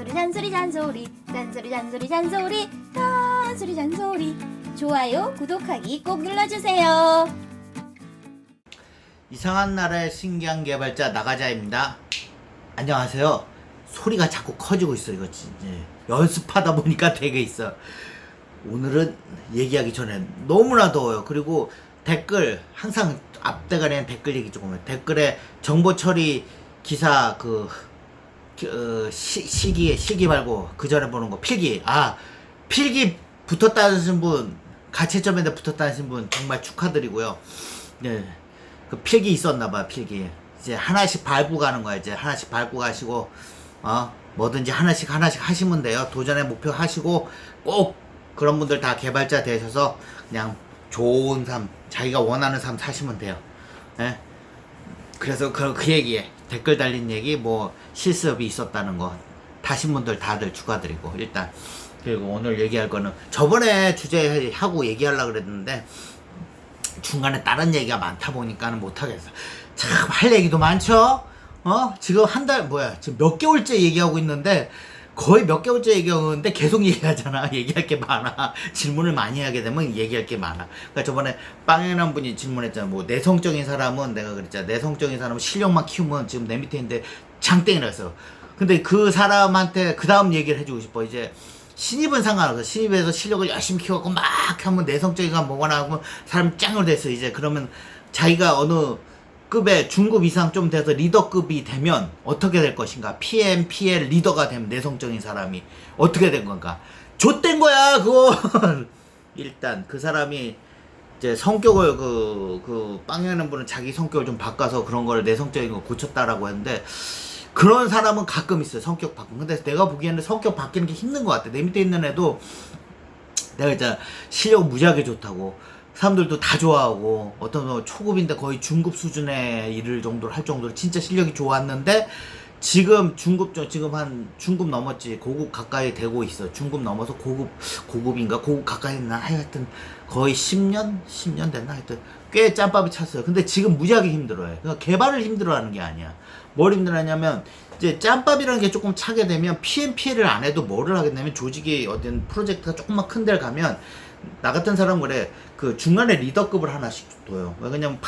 잔소리 잔소리 잔소리 잔소리 잔소리 잔소리 잔소리 좋아요 구독하기 꼭 눌러주세요. 이상한 나라의 신기한 개발자 나가자입니다. 안녕하세요. 소리가 자꾸 커지고 있어. 이거 진짜 연습하다 보니까 되게 있어. 오늘은 얘기하기 전에 너무나 더워요. 그리고 댓글 항상 앞대가리는 댓글 얘기 조금 해. 댓글에 정보 처리 기사 시기 말고 그 전에 보는 거 필기. 필기 붙었다는 분, 가채점에다 붙었다는 분 정말 축하드리고요. 네. 그 필기 있었나봐. 필기 이제 하나씩 밟고 가는 거야. 이제 하나씩 밟고 가시고 뭐든지 하나씩 하시면 돼요. 도전의 목표 하시고 꼭 그런 분들 다 개발자 되셔서 그냥 좋은 삶, 자기가 원하는 삶 사시면 돼요. 예? 그래서 그 얘기에 댓글 달린 얘기, 뭐 실습이 있었다는 거 다신 분들 다들 축하드리고. 일단 그리고 오늘 얘기할 거는 저번에 주제 하고 얘기하려고 그랬는데 중간에 다른 얘기가 많다 보니까는 못하겠어. 참 할 얘기도 많죠? 지금 지금 몇 개월째 얘기하고 있는데, 거의 몇 개월째 얘기하고 있는데 계속 얘기하잖아. 얘기할 게 많아. 질문을 많이 하게 되면 얘기할 게 많아. 그러니까 저번에 빵이라는 분이 질문했잖아. 뭐 내성적인 사람은, 내가 그랬잖아, 내성적인 사람은 실력만 키우면, 지금 내 밑에 있는데 장땡이라 했어. 근데 그 사람한테 그 다음 얘기를 해주고 싶어. 이제 신입은 상관없어. 신입에서 실력을 열심히 키워갖고 막 하면 내성적이가 뭐거나 하면 사람 짱을 됐어. 이제 그러면 자기가 어느 급의 중급 이상 좀 돼서 리더급이 되면 어떻게 될 것인가? PM, PL 리더가 되면 내성적인 사람이 어떻게 된 건가? 좆된 거야, 그거. 일단 그 사람이 이제 성격을 빵이라는 분은 자기 성격을 좀 바꿔서 그런 걸 내성적인 거 고쳤다라고 했는데, 그런 사람은 가끔 있어요. 성격 바꾸는. 근데 내가 보기에는 성격 바뀌는 게 힘든 것 같아. 내 밑에 있는 애도 내가 이제 실력 무지하게 좋다고, 사람들도 다 좋아하고, 어떤 초급인데 거의 중급 수준의 일을 정도로 할 정도로 진짜 실력이 좋았는데, 지금 한 중급 넘었지. 고급 가까이 되고 있어. 중급 넘어서 고급인가? 고급 가까이 됐나? 하여튼 거의 10년 됐나? 하여튼 꽤 짬밥이 찼어요. 근데 지금 무지하게 힘들어요. 그러니까 개발을 힘들어하는 게 아니야. 뭘 힘들어하냐면, 이제 짬밥이라는 게 조금 차게 되면 PMP를 안 해도 뭐를 하겠냐면, 조직이 어떤 프로젝트가 조금만 큰 데를 가면, 나 같은 사람은 그래, 그 중간에 리더급을 하나씩 둬요. 왜냐면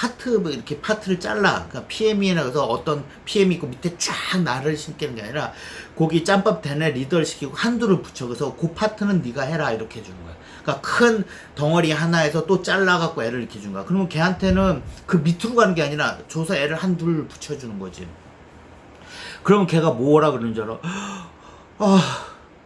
이렇게 파트를 잘라. 그러니까 PM이나 그래서 어떤 PM이 있고 밑에 쫙 나를 시키는 게 아니라, 거기 짬밥 되네 리더를 시키고 한두를 붙여. 그래서 그 파트는 네가 해라 이렇게 해주는 거야. 그러니까 큰 덩어리 하나에서 또 잘라갖고 애를 이렇게 준 거야. 그러면 걔한테는 그 밑으로 가는 게 아니라 줘서 애를 한둘 붙여주는 거지. 그러면 걔가 뭐라 그러는 줄 알아?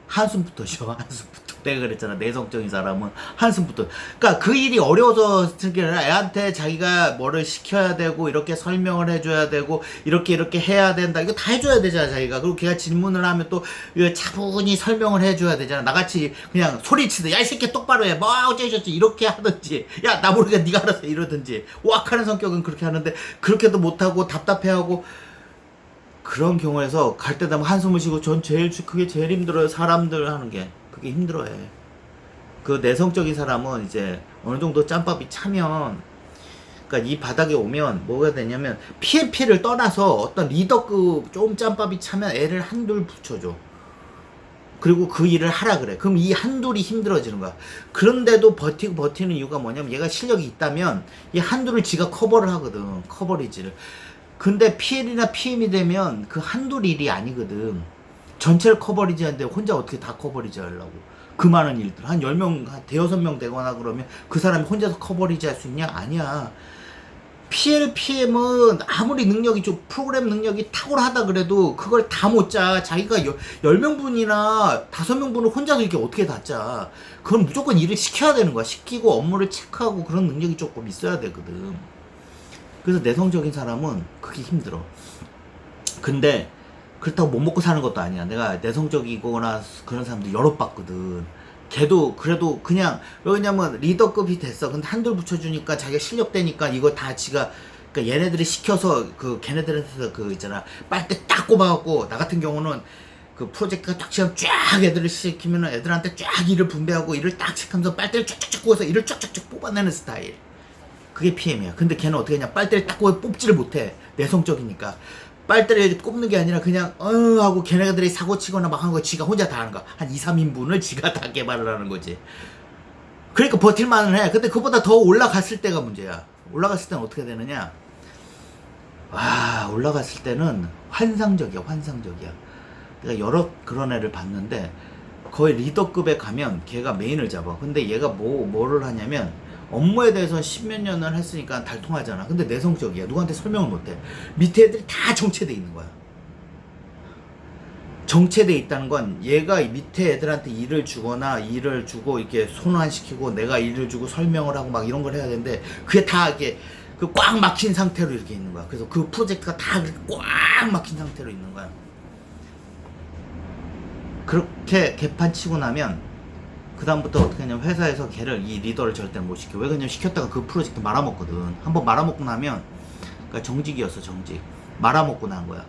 한숨부터 쉬어. 한숨부터. 내가 그랬잖아. 내성적인 사람은 한숨부터. 그러니까 그 일이 어려워서 쓰는 게 아니라, 애한테 자기가 뭐를 시켜야 되고, 이렇게 설명을 해줘야 되고, 이렇게 해야 된다. 이거 다 해줘야 되잖아, 자기가. 그리고 걔가 질문을 하면 또 차분히 설명을 해줘야 되잖아. 나같이 그냥 소리치듯, 야, 이 새끼 똑바로 해. 뭐 어쩌지 이렇게 하든지, 야, 나 모르게 네가 알아서 해. 이러든지. 오악하는 성격은 그렇게 하는데, 그렇게도 못하고 답답해하고, 그런 경우에서 갈 때 되면 한숨을 쉬고, 그게 제일 힘들어요. 사람들 하는 게. 그게 힘들어해. 그 내성적인 사람은 이제 어느 정도 짬밥이 차면, 그러니까 이 바닥에 오면 뭐가 되냐면, PMP를 떠나서 어떤 리더급 좀 짬밥이 차면 애를 한둘 붙여줘. 그리고 그 일을 하라 그래. 그럼 이 한둘이 힘들어지는 거야. 그런데도 버티는 이유가 뭐냐면, 얘가 실력이 있다면 이 한둘을 지가 커버를 하거든. 커버리지를. 근데 PL이나 PM이 되면 그 한둘 일이 아니거든. 전체를 커버리지 하는데 혼자 어떻게 다 커버리지 하려고. 그 많은 일들. 한 10명, 한 대여섯 명 되거나 그러면 그 사람이 혼자서 커버리지 할 수 있냐? 아니야. PL, PM은 아무리 프로그램 능력이 탁월하다 그래도 그걸 다 못 짜. 자기가 10명분이나 5명분을 혼자서 이렇게 어떻게 다 짜. 그건 무조건 일을 시켜야 되는 거야. 시키고 업무를 체크하고 그런 능력이 조금 있어야 되거든. 그래서 내성적인 사람은 그게 힘들어. 근데 그렇다고 못 먹고 사는 것도 아니야. 내가 내성적이거나 그런 사람들 여러 봤거든. 걔도 그래도 그냥, 왜냐면 리더급이 됐어. 근데 한둘 붙여주니까 자기가 실력되니까 이거 다 지가, 그러니까 얘네들이 시켜서 걔네들한테서 있잖아, 빨대 딱 꼽아갖고, 나 같은 경우는 그 프로젝트가 딱 시간 쫙 애들을 시키면은 애들한테 쫙 일을 분배하고 일을 딱 체크하면서 빨대를 쫙쫙쫙 꼽아서 일을 쫙쫙쫙 뽑아내는 스타일. 그게 PM이야. 근데 걔는 어떻게 했냐, 빨대를 딱 꼽아 뽑지를 못해. 내성적이니까. 빨대를 꼽는 게 아니라 그냥 하고 걔네들이 사고 치거나 막 하는 거 지가 혼자 다 하는 거. 한 2, 3인분을 지가 다 개발을 하는 거지. 그러니까 버틸만은 해. 근데 그보다 더 올라갔을 때가 문제야. 올라갔을 때는 어떻게 되느냐? 와, 올라갔을 때는 환상적이야. 내가 여러 그런 애를 봤는데 거의 리더급에 가면 걔가 메인을 잡아. 근데 얘가 뭐를 하냐면 업무에 대해서 십몇 년을 했으니까 달통하잖아. 근데 내성적이야. 누구한테 설명을 못해. 밑에 애들이 다 정체돼 있는 거야. 정체돼 있다는 건 얘가 밑에 애들한테 일을 주거나 일을 주고 이렇게 손환시키고 내가 일을 주고 설명을 하고 막 이런 걸 해야 되는데 그게 다 이렇게 그 꽉 막힌 상태로 이렇게 있는 거야. 그래서 그 프로젝트가 다 꽉 막힌 상태로 있는 거야. 그렇게 개판 치고 나면 그 다음부터 어떻게 하냐면 회사에서 걔를 이 리더를 절대 못 시켜. 왜 그러냐면 시켰다가 그 프로젝트 말아먹거든. 한번 말아먹고 나면 그러니까 정직이었어. 정직 말아먹고 난 거야.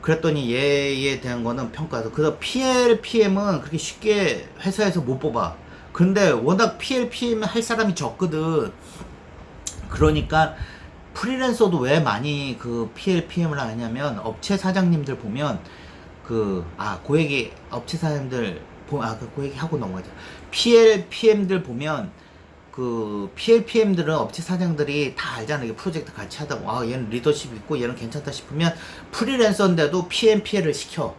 그랬더니 얘에 대한 거는 평가해서 그래서 PL, PM은 그렇게 쉽게 회사에서 못 뽑아. 근데 워낙 PL, PM 할 사람이 적거든. 그러니까 프리랜서도 왜 많이 그 PL, PM을 하냐면 업체 사장님들 보면 그 얘기 업체 사장님들 그 얘기 하고 넘어가자. PL, PM들 보면 그 PL, PM들은 업체 사장들이 다 알잖아. 이게 프로젝트 같이 하다 보면 얘는 리더십 있고 얘는 괜찮다 싶으면 프리랜서인데도 PM, PL을 시켜.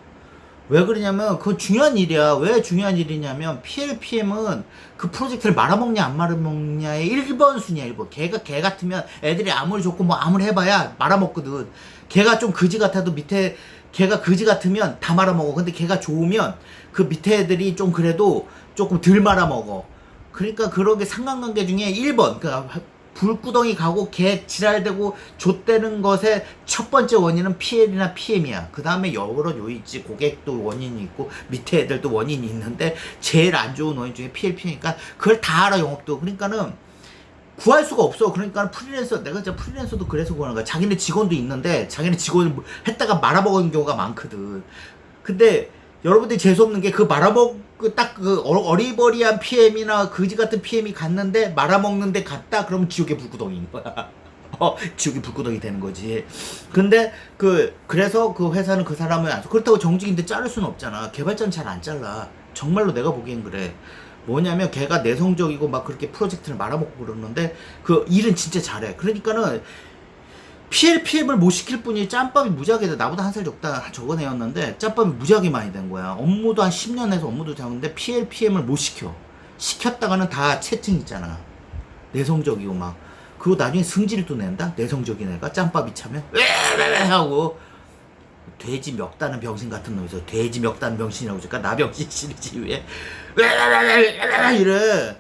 왜 그러냐면 그건 중요한 일이야. 왜 중요한 일이냐면 PL, PM은 그 프로젝트를 말아먹냐 안 말아먹냐의 1번 순위야. 1번. 걔 같으면 애들이 아무리 좋고 뭐 아무리 해봐야 말아먹거든. 걔가 좀 그지 같아도 밑에 걔가 그지 같으면 다 말아먹어. 근데 걔가 좋으면 그 밑에 애들이 좀 그래도 조금 덜 말아먹어. 그러니까 그런 게 상관관계 중에 1번 그러니까 불구덩이 가고 걔 지랄대고 좆대는 것의 첫 번째 원인은 PL이나 PM이야. 그 다음에 여러 요인 있지. 고객도 원인이 있고 밑에 애들도 원인이 있는데 제일 안 좋은 원인 중에 PL, PM이니까 그걸 다 알아. 영업도. 그러니까는 구할 수가 없어. 그러니까 프리랜서, 내가 진짜 프리랜서도 그래서 구하는 거야. 자기네 직원도 있는데 자기네 직원을 했다가 말아먹은 경우가 많거든. 근데 여러분들이 재수없는 게 그 그 어리버리한 PM이나 그지 같은 PM이 갔는데 말아먹는데 갔다 그러면 지옥의 불구덩이인 거야. 지옥의 불구덩이 되는 거지. 근데 그래서 그 회사는 그 사람을 안 써. 그렇다고 정직인데 자를 수는 없잖아. 개발자는 잘 안 잘라. 정말로 내가 보기엔 그래. 뭐냐면 걔가 내성적이고 막 그렇게 프로젝트를 말아먹고 그러는데 그 일은 진짜 잘해. 그러니까는 PL, PM을 못 시킬 뿐이 짬밥이 무지하게 돼. 나보다 한 살 적은 애였는데 짬밥이 무지하게 많이 된 거야. 업무도 한 10년 해서 업무도 잘하는데 PL, PM을 못 시켜. 시켰다가는 다 채팅 있잖아. 내성적이고 막. 그리고 나중에 승질도 낸다? 내성적인 애가 짬밥이 차면 왜 하고 돼지 멱다는 병신 같은 놈이 있어. 돼지 멱다는 병신이라고 그러니까 나 병신이지 왜 이래.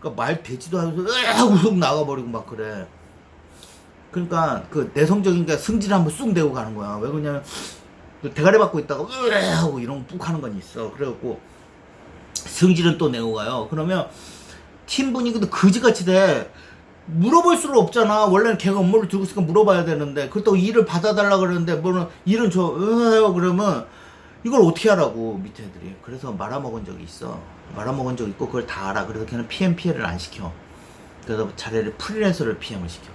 그러니까 말 되지도 않으면서 하고 쑥 나가버리고 막 그래. 그러니까 그 내성적인 게 승질 한번 쑥 내고 가는 거야. 왜 그러냐면 대가리 받고 있다가 하고 이런 거 뚝 하는 건 있어. 그래갖고 승질은 또 내고 가요. 그러면 팀 분위기도 그지같이 돼. 물어볼 수는 없잖아. 원래는 걔가 업무를 들고 있으니까 물어봐야 되는데 그렇다고 일을 받아달라 그러는데 뭐는 일은 줘 해요. 그러면 이걸 어떻게 하라고 밑에 애들이. 그래서 말아먹은 적이 있어. 말아먹은 적 있고 그걸 다 알아. 그래서 걔는 PM, PL을 안 시켜. 그래서 차라리 프리랜서를 PM을 시켜.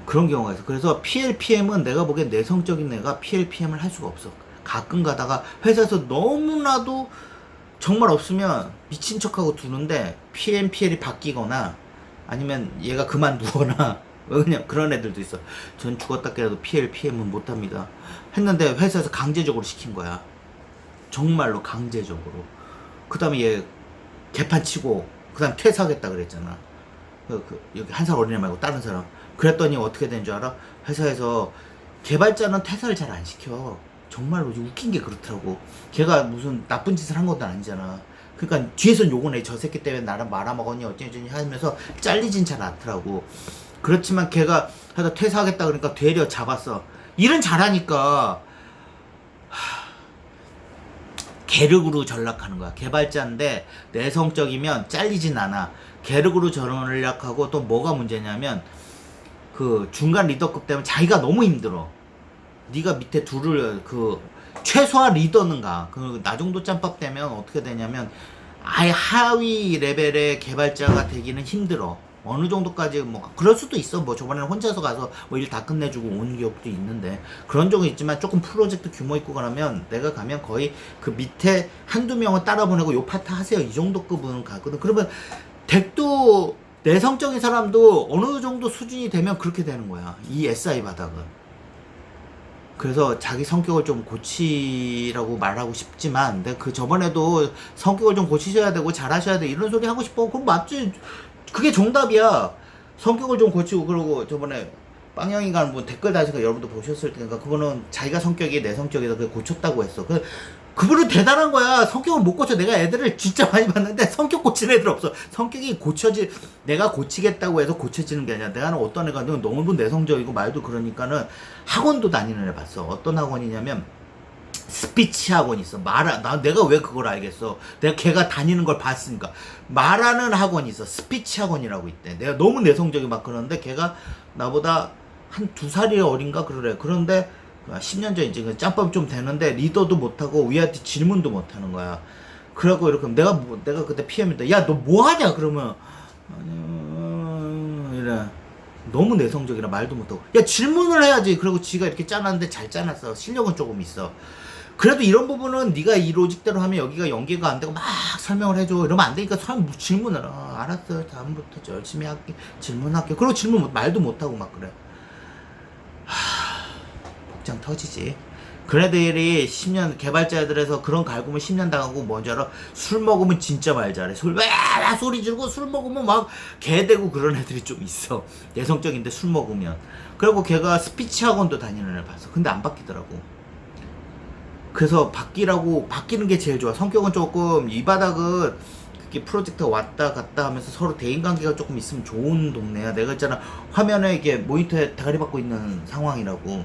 그런 경우가 있어. 그래서 PL, PM은 내가 보기엔 내성적인 애가 PL, PM을 할 수가 없어. 가끔 가다가 회사에서 너무나도 정말 없으면 미친 척하고 두는데 PM, PL이 바뀌거나 아니면 얘가 그만두거나 그냥 그런 애들도 있어. 전 죽었다 깨라도 PL, PM은 못합니다 했는데 회사에서 강제적으로 시킨 거야. 정말로 강제적으로. 그 다음에 얘 개판 치고 그 다음에 퇴사하겠다 그랬잖아. 여기 한 살 어린애 말고 다른 사람. 그랬더니 어떻게 된 줄 알아? 회사에서 개발자는 퇴사를 잘 안 시켜. 정말로 웃긴 게 그렇더라고. 걔가 무슨 나쁜 짓을 한 것도 아니잖아. 그러니까 뒤에선 욕은 해. 저 새끼 때문에 나랑 말아먹었니 어쩌니 하면서 잘리진 잘 않더라고. 그렇지만 걔가 하다 퇴사하겠다 그러니까 되려 잡았어. 일은 잘하니까 계륵으로 전락하는 거야. 개발자인데 내성적이면 잘리진 않아. 계륵으로 전락하고 또 뭐가 문제냐면 그 중간 리더급 때문에 자기가 너무 힘들어. 네가 밑에 둘을 최소한 리더는가 나 정도 짬밥 되면 어떻게 되냐면 아예 하위 레벨의 개발자가 되기는 힘들어. 어느 정도까지 뭐 그럴 수도 있어. 뭐 저번에는 혼자서 가서 뭐 일 다 끝내주고 온 기업도 있는데 그런 적은 있지만 조금 프로젝트 규모 있고 그러면 내가 가면 거의 그 밑에 한두 명은 따라 보내고 요 파트 하세요 이 정도 급은 가거든. 그러면 덱도 내성적인 사람도 어느 정도 수준이 되면 그렇게 되는 거야 이 SI 바닥은. 그래서 자기 성격을 좀 고치라고 말하고 싶지만 내가 그 저번에도 성격을 좀 고치셔야 되고 잘하셔야 돼 이런 소리 하고 싶어. 그럼 맞지. 그게 정답이야. 성격을 좀 고치고. 그러고 저번에 빵형이가 뭐 댓글 다시가 여러분도 보셨을 테니까 그거는 자기가 성격이 내 성격이다 그게 고쳤다고 했어. 그분은 대단한 거야. 성격을 못 고쳐. 내가 애들을 진짜 많이 봤는데 성격 고치는 애들 없어. 성격이 내가 고치겠다고 해서 고쳐지는 게 아니라 내가 어떤 애가 너무 내성적이고 말도 그러니까는 학원도 다니는 애 봤어. 어떤 학원이냐면 스피치 학원이 있어. 내가 왜 그걸 알겠어. 내가 걔가 다니는 걸 봤으니까. 말하는 학원이 있어. 스피치 학원이라고 있대. 내가 너무 내성적이 막 그러는데 걔가 나보다 한 2살이 어린가 그러래. 그런데 10년 전 이제 짬밥 좀 되는데 리더도 못하고 위한테 질문도 못하는 거야. 그래갖고 이렇게 내가 그때 PM인데 야 너 뭐하냐 그러면 이래. 너무 내성적이라 말도 못하고 야 질문을 해야지. 그리고 지가 이렇게 짜놨는데 잘 짜놨어. 실력은 조금 있어. 그래도 이런 부분은 네가 이 로직대로 하면 여기가 연계가 안 되고 막 설명을 해줘 이러면 안 되니까 질문을 알았어 다음부터 열심히 할게 질문할게. 그리고 말도 못하고 막 그래. 복장 터지지. 그네들이 10년 개발자들에서 그런 갈굼을 10년 당하고 뭔지 알아? 술 먹으면 진짜 말 잘해. 소리 지르고 술 먹으면 막 개대고 그런 애들이 좀 있어. 내성적인데 술 먹으면. 그리고 걔가 스피치 학원도 다니는 애를 봤어. 근데 안 바뀌더라고. 그래서 바뀌는 게 제일 좋아. 성격은 조금 이 바닥은 그게 프로젝트가 왔다 갔다 하면서 서로 대인관계가 조금 있으면 좋은 동네야. 내가 있잖아 화면에 이게 모니터에 대가리 받고 있는 상황이라고.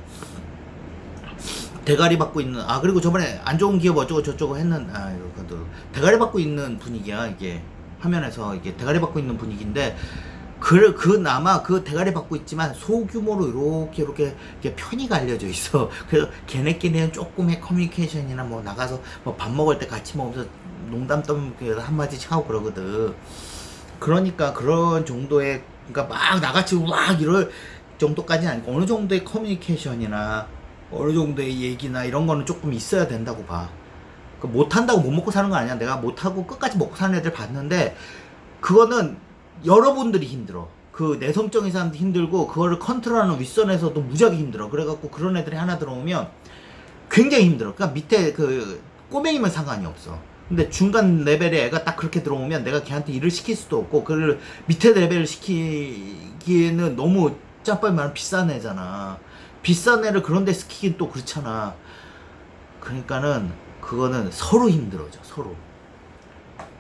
대가리 받고 있는 그리고 저번에 안 좋은 기업 어쩌고 저쩌고 이거 대가리 받고 있는 분위기야. 이게 화면에서 이게 대가리 받고 있는 분위기인데 아마 그 대가리 받고 있지만 소규모로 이렇게 편의가 알려져 있어. 그래서 걔네끼리는 조금의 커뮤니케이션이나 뭐 나가서 뭐 밥 먹을 때 같이 먹으면서 농담 떠먹기도 한마디씩 하고 그러거든. 그러니까 그런 정도의 그러니까 막 나같이 이럴 정도까지는 아니고 어느 정도의 커뮤니케이션이나 어느 정도의 얘기나 이런 거는 조금 있어야 된다고 봐. 못한다고 못 먹고 사는 거 아니야. 내가 못하고 끝까지 먹고 사는 애들 봤는데 그거는 여러분들이 힘들어. 그 내성적인 사람도 힘들고 그거를 컨트롤하는 윗선에서도 무지하게 힘들어. 그래갖고 그런 애들이 하나 들어오면 굉장히 힘들어. 그러니까 밑에 그 꼬맹이면 상관이 없어. 근데 중간 레벨의 애가 딱 그렇게 들어오면 내가 걔한테 일을 시킬 수도 없고 그걸 밑에 레벨을 시키기에는 너무 짬밥이 많은 비싼 애잖아. 비싼 애를 그런 데 시키긴 또 그렇잖아. 그러니까는 그거는 서로 힘들어져. 서로.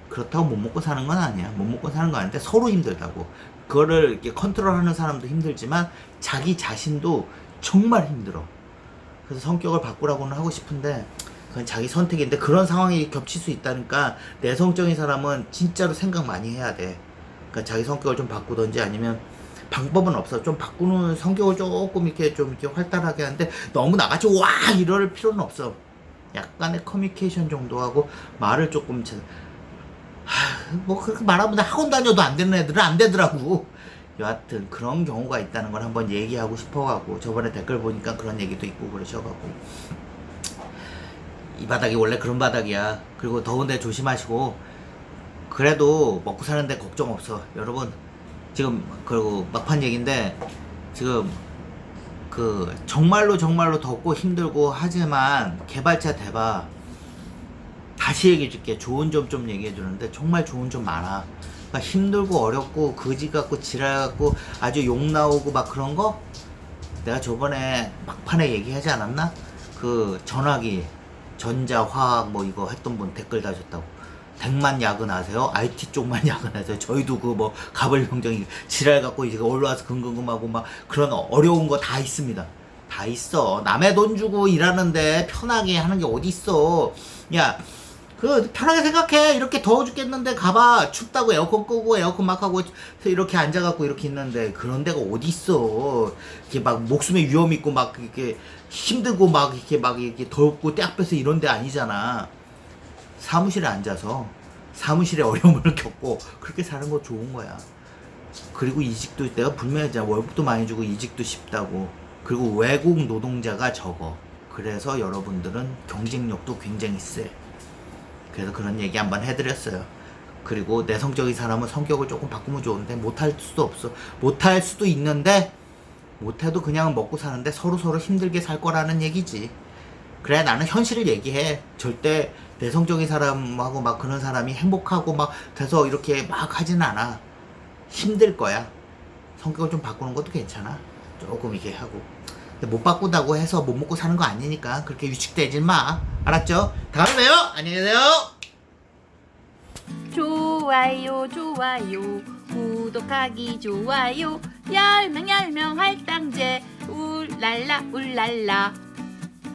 그렇다고 못 먹고 사는 건 아니야. 못 먹고 사는 건 아닌데 서로 힘들다고. 그거를 이렇게 컨트롤하는 사람도 힘들지만 자기 자신도 정말 힘들어. 그래서 성격을 바꾸라고는 하고 싶은데 그건 자기 선택인데 그런 상황이 겹칠 수 있다니까 내성적인 사람은 진짜로 생각 많이 해야 돼. 그러니까 자기 성격을 좀 바꾸던지 아니면 방법은 없어. 좀 바꾸는 성격을 조금 이렇게 활달하게 하는데 너무 나같이 이럴 필요는 없어. 약간의 커뮤니케이션 정도 하고 말을 조금 뭐 그렇게 말하면 학원 다녀도 안 되는 애들은 안 되더라고. 여하튼 그런 경우가 있다는 걸 한번 얘기하고 싶어가고 저번에 댓글 보니까 그런 얘기도 있고 그러셔가고 이 바닥이 원래 그런 바닥이야. 그리고 더운데 조심하시고 그래도 먹고 사는데 걱정 없어 여러분. 지금 그리고 막판 얘기인데 지금 그 정말로 덥고 힘들고 하지만 개발자 대박 다시 얘기해줄게. 좋은 점 좀 얘기해주는데 정말 좋은 점 많아. 그러니까 힘들고 어렵고 거지 같고 지랄 같고 아주 욕 나오고 막 그런 거 내가 저번에 막판에 얘기하지 않았나? 그 전화기 전자 화학 뭐 이거 했던 분 댓글 다셨다고. 덱만 야근하세요? IT 쪽만 야근하세요? 저희도 그 뭐 가벌병정이 지랄 갖고 이제 올라와서 금금금하고 막 그런 어려운 거 다 있습니다. 다 있어. 남의 돈 주고 일하는데 편하게 하는 게 어디 있어? 야, 그 편하게 생각해. 이렇게 더워 죽겠는데 가봐. 춥다고 에어컨 끄고 에어컨 막 하고 이렇게 앉아갖고 이렇게 있는데 그런 데가 어디 있어? 이렇게 막 목숨에 위험 있고 막 이렇게 힘들고 막 이렇게 덥고 때 앞에서 이런 데 아니잖아. 사무실에 앉아서 사무실에 어려움을 겪고 그렇게 사는 거 좋은 거야. 그리고 이직도 내가 분명히 했잖아. 월급도 많이 주고 이직도 쉽다고. 그리고 외국 노동자가 적어. 그래서 여러분들은 경쟁력도 굉장히 세. 그래서 그런 얘기 한번 해드렸어요. 그리고 내성적인 사람은 성격을 조금 바꾸면 좋은데 못할 수도 없어. 못할 수도 있는데 못해도 그냥 먹고 사는데 서로 힘들게 살 거라는 얘기지. 그래, 나는 현실을 얘기해. 절대 내성적인 사람하고 막 그런 사람이 행복하고 막 돼서 이렇게 막 하진 않아. 힘들 거야. 성격을 좀 바꾸는 것도 괜찮아. 조금 이렇게 하고. 근데 못 바꾸다고 해서 못 먹고 사는 거 아니니까 그렇게 위축되지 마. 알았죠? 다음에 봬요. 안녕히 계세요. 좋아요 좋아요 구독하기 좋아요 10명 할당제 울랄라 울랄라